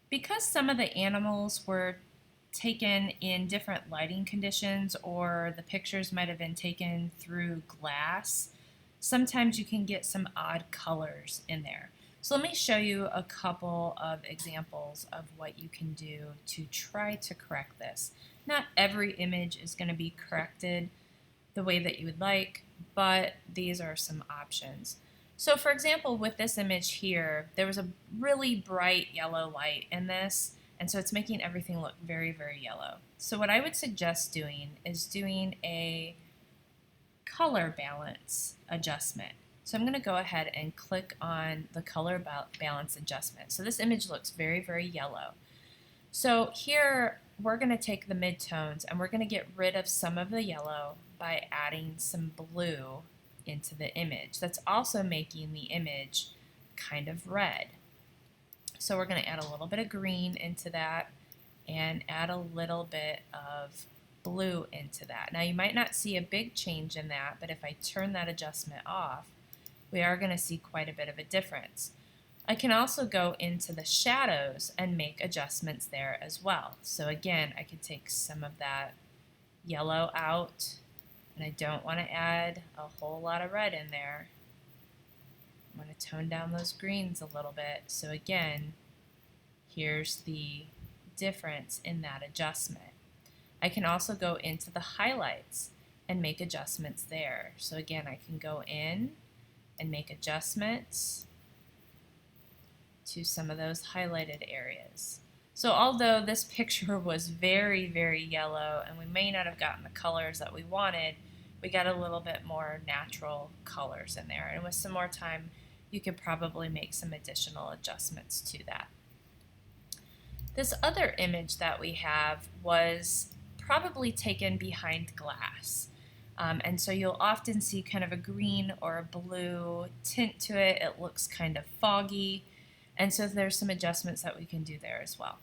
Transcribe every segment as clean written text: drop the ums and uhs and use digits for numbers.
Because some of the animals were taken in different lighting conditions or the pictures might have been taken through glass, sometimes you can get some odd colors in there. So let me show you a couple of examples of what you can do to try to correct this. Not every image is going to be corrected the way that you would like, but these are some options. So for example, with this image here, there was a really bright yellow light in this, and so it's making everything look very, very yellow. So what I would suggest doing is doing a color balance adjustment. So I'm going to go ahead and click on the color balance adjustment. So this image looks very, very yellow. So here we're going to take the midtones and we're going to get rid of some of the yellow by adding some blue into the image. That's also making the image kind of red. So we're going to add a little bit of green into that and add a little bit of blue into that. Now you might not see a big change in that, but if I turn that adjustment off, we are going to see quite a bit of a difference. I can also go into the shadows and make adjustments there as well. So again, I could take some of that yellow out, and I don't want to add a whole lot of red in there. I'm going to tone down those greens a little bit. So again, here's the difference in that adjustment. I can also go into the highlights and make adjustments there. So again, I can go in and make adjustments to some of those highlighted areas. So although this picture was very, very yellow and we may not have gotten the colors that we wanted, we got a little bit more natural colors in there. And with some more time, you could probably make some additional adjustments to that. This other image that we have was probably taken behind glass. And so you'll often see kind of a green or a blue tint to it. It looks kind of foggy. And so there's some adjustments that we can do there as well.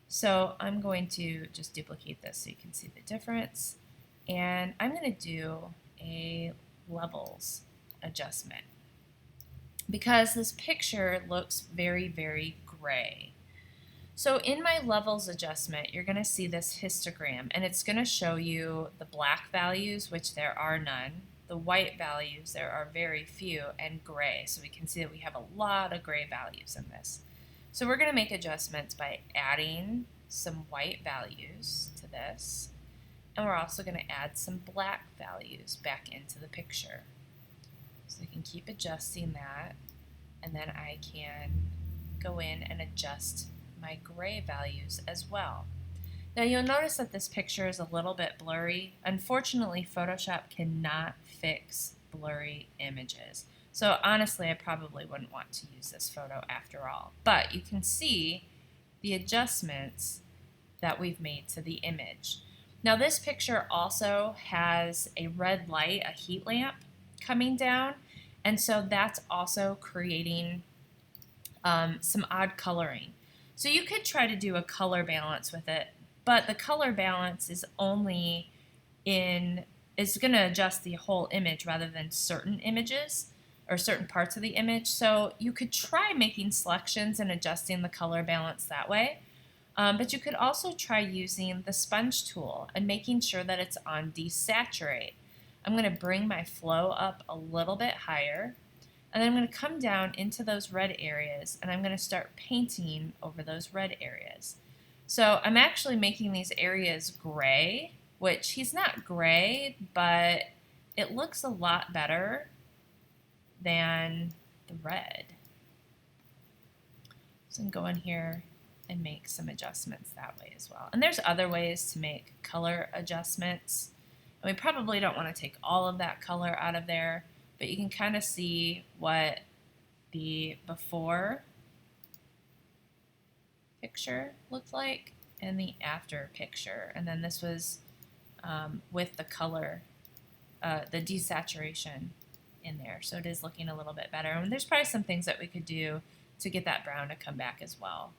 So I'm going to just duplicate this so you can see the difference. And I'm going to do a levels adjustment because this picture looks very, very gray. So in my levels adjustment, you're going to see this histogram, and it's going to show you the black values, which there are none, the white values, there are very few, and gray. So we can see that we have a lot of gray values in this. So we're going to make adjustments by adding some white values to this, and we're also going to add some black values back into the picture. So I can keep adjusting that, and then I can go in and adjust my gray values as well. Now you'll notice that this picture is a little bit blurry. Unfortunately, Photoshop cannot fix blurry images. So honestly, I probably wouldn't want to use this photo after all. But you can see the adjustments that we've made to the image. Now this picture also has a red light, a heat lamp coming down, and so that's also creating some odd coloring. So you could try to do a color balance with it, but the color balance is only is going to adjust the whole image rather than certain images or certain parts of the image. So you could try making selections and adjusting the color balance that way. But you could also try using the sponge tool and making sure that it's on desaturate. I'm going to bring my flow up a little bit higher. And then I'm going to come down into those red areas and I'm going to start painting over those red areas. So I'm actually making these areas gray, which he's not gray, but it looks a lot better than the red. So I'm going here and make some adjustments that way as well. And there's other ways to make color adjustments. And we probably don't want to take all of that color out of there, but you can kind of see what the before picture looked like and the after picture. And then this was with the color, the desaturation in there. So it is looking a little bit better. And there's probably some things that we could do to get that brown to come back as well.